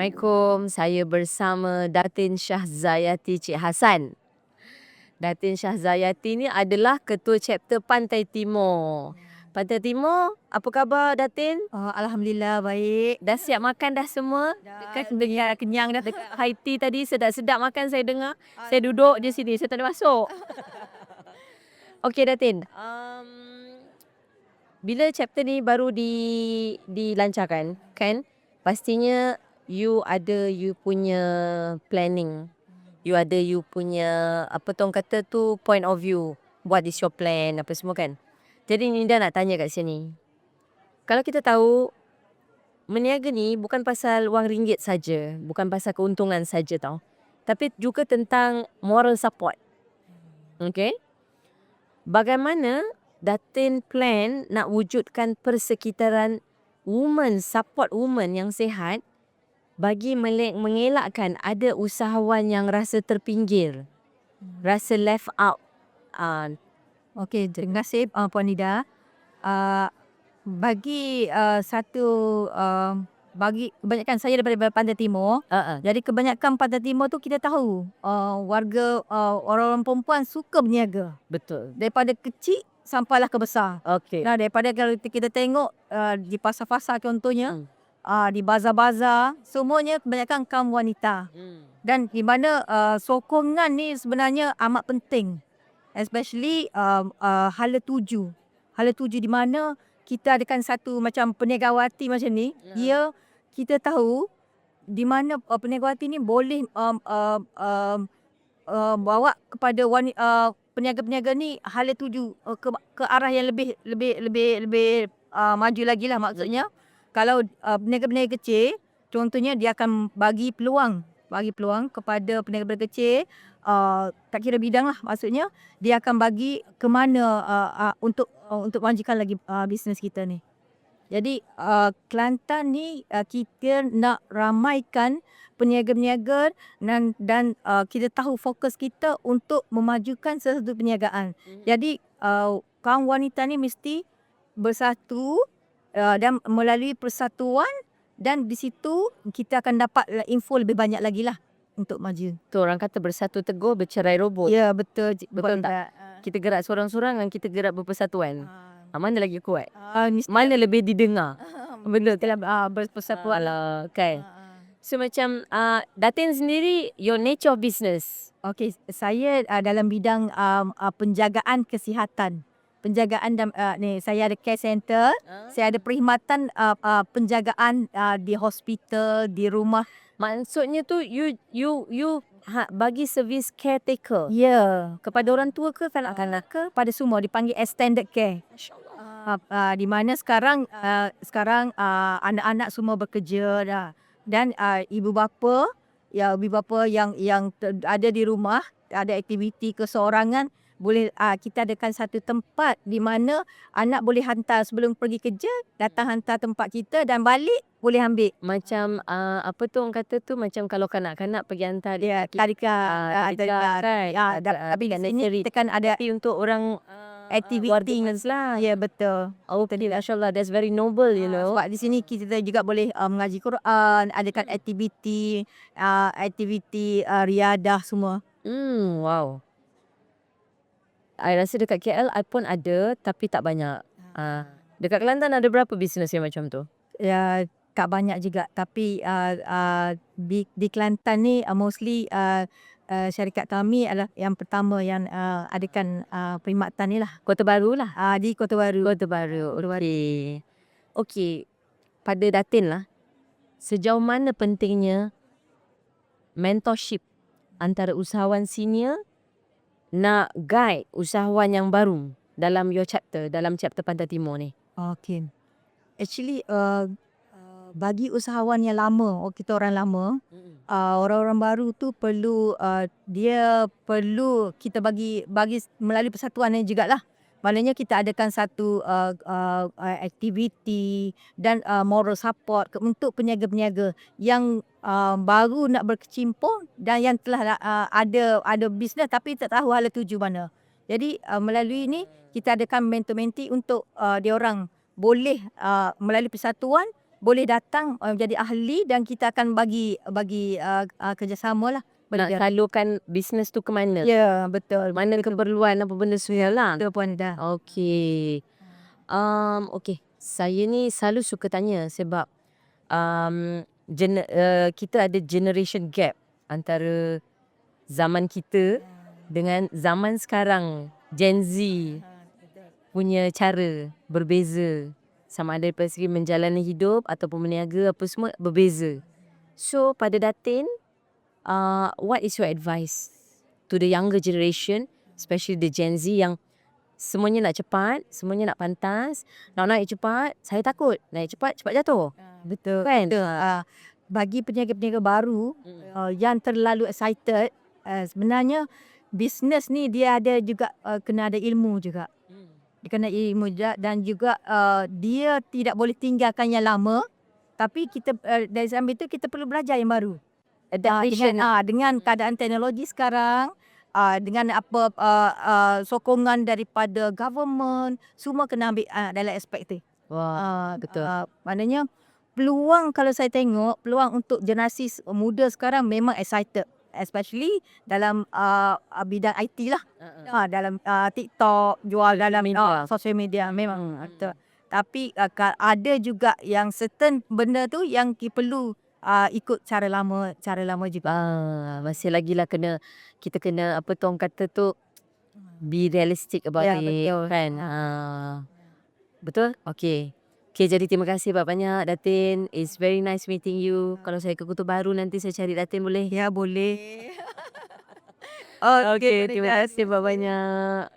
Assalamualaikum. Saya bersama Datin Syahzayati Cik Hassan. Datin Syahzayati ni adalah ketua chapter Pantai Timur. Pantai Timur, apa khabar Datin? Alhamdulillah baik. Dah siap makan dah semua? Kan dah kenyang dah. Dekat high tea tadi sedap-sedap makan saya dengar. Saya duduk je sini, saya tak ada masuk. Okey Datin, bila chapter ni baru dilancarkan, kan? Pastinya you punya planning. You punya, apa tu orang kata tu, point of view. What is your plan, apa semua kan. Jadi Nida nak tanya kat sini. Kalau kita tahu, meniaga ni bukan pasal wang ringgit saja, bukan pasal keuntungan saja tau. Tapi juga tentang moral support. Okay? Bagaimana Datin plan nak wujudkan persekitaran woman, support woman yang sihat bagi mengelakkan ada usahawan yang rasa terpinggir, rasa left out. Okey, terima kasih Puan Nida. Bagi bagi kebanyakan saya daripada Pantai Timur. Jadi kebanyakan Pantai Timur tu kita tahu warga orang-orang perempuan suka berniaga. Betul. Daripada kecil sampailah ke besar. Okey. Nah, daripada kalau kita tengok di pasar-pasar contohnya, di bazar-bazar, semuanya kebanyakan kaum wanita. Dan di mana sokongan ni sebenarnya amat penting. Especially hala tuju. Hala tuju di mana kita adakan satu macam perniagawati macam ni. Kita tahu di mana perniagawati ni boleh bawa kepada peniaga-peniaga ni hala tuju ke arah yang lebih maju lagi lah. Maksudnya kalau peniaga-peniaga kecil, contohnya dia akan bagi peluang kepada peniaga-peniaga kecil, tak kira bidang lah, maksudnya dia akan bagi ke mana untuk majukan lagi bisnes kita ni. Jadi Kelantan ni kita nak ramaikan peniaga-peniaga dan kita tahu fokus kita untuk memajukan sesuatu perniagaan. Jadi kaum wanita ni mesti bersatu dan melalui persatuan, dan di situ kita akan dapat info lebih banyak lagi lah untuk maju. Tu orang kata bersatu teguh, bercerai robot. Ya, betul. Betul tak? Kita gerak seorang-seorang dan kita gerak berpersatuan. Mana lagi kuat? Mana lebih didengar? Betul tak? Berpersatuan lah kan. So macam Datin sendiri, your nature of business. Okey, saya dalam bidang penjagaan kesihatan. Penjagaan ni, saya ada care center, saya ada perkhidmatan penjagaan di hospital, di rumah. Maksudnya tu you bagi servis caretaker. Ya, Kepada orang tua ke, kanak-kanak ke? pada semua dipanggil extended care. Di mana sekarang anak-anak semua bekerja dah, dan ibu bapa yang ada di rumah, ada aktiviti keseorangan, boleh kita adakan satu tempat di mana anak boleh hantar sebelum pergi kerja, datang hantar tempat kita dan balik boleh ambil. Macam apa tu orang kata tu, macam kalau kanak-kanak pergi hantar Tadika kan. tapi kat sini kita kan ada untuk orang aktiviti lah. Ya, betul. Oh, masya-Allah, that's very noble, you know. Sebab di sini kita juga boleh mengaji Quran, adakan aktiviti riadah semua. Wow. I rasa dekat KL I pun ada, tapi tak banyak. Dekat Kelantan ada berapa bisnes yang macam tu? Ya, tak banyak juga, tapi di Kelantan ni mostly syarikat kami adalah yang pertama yang adakan perkhidmatan ni lah. Kota Baru lah. Di Kota Baru. Kota Baru. Okey. Pada Datin lah, sejauh mana pentingnya mentorship antara usahawan senior nak guide usahawan yang baru dalam dalam chapter Pantai Timur ni? Okay. Actually, bagi usahawan yang lama, kita orang lama, orang-orang baru tu perlu dia perlu kita bagi melalui persatuan ni jugalah. Maknanya kita adakan satu aktiviti dan moral support untuk peniaga-peniaga yang baru nak berkecimpung dan yang telah ada bisnes tapi tak tahu hala tuju mana. Jadi melalui ini kita adakan mentor-menti untuk dia orang boleh melalui persatuan boleh datang jadi ahli dan kita akan bagi kerjasama lah. Nak salurkan bisnes tu ke mana? Ya, betul. Mana keperluan apa benda semua lah. Betul Puan Ida. Okey. Okey. Saya ni selalu suka tanya sebab kita ada generation gap antara zaman kita dengan zaman sekarang. Gen Z punya cara berbeza. Sama ada daripada segi menjalani hidup ataupun berniaga apa semua berbeza. So pada Datin, what is your advice to the younger generation, especially the Gen Z yang semuanya nak cepat, semuanya nak pantas, nak naik cepat, saya takut naik cepat jatuh. Betul. Kan? Betul. Bagi peniaga-peniaga baru yang terlalu excited, sebenarnya bisnes ni dia ada juga kena ada ilmu juga. Dia kena ilmu juga dan juga dia tidak boleh tinggalkan yang lama. Tapi kita dari sambil itu kita perlu belajar yang baru. Adaptation. Dengan keadaan teknologi sekarang, dengan sokongan daripada government, semua kena ambil dalam aspek tu. Wah, betul. Maknanya peluang, kalau saya tengok peluang untuk generasi muda sekarang memang excited, especially dalam bidang IT lah. Dalam TikTok, jual dalam social media memang betul. Tapi ada juga yang certain benda tu yang perlu ikut cara lama juga. Masih lagi lah kita kena apa tu orang kata tu, be realistic about it. Betul. Kan? Betul? Okay. Okay, jadi terima kasih banyak Datin. It's very nice meeting you. Kalau saya ke Kota Baru nanti saya cari Datin boleh? Ya, boleh. Okay, terima kasih banyak.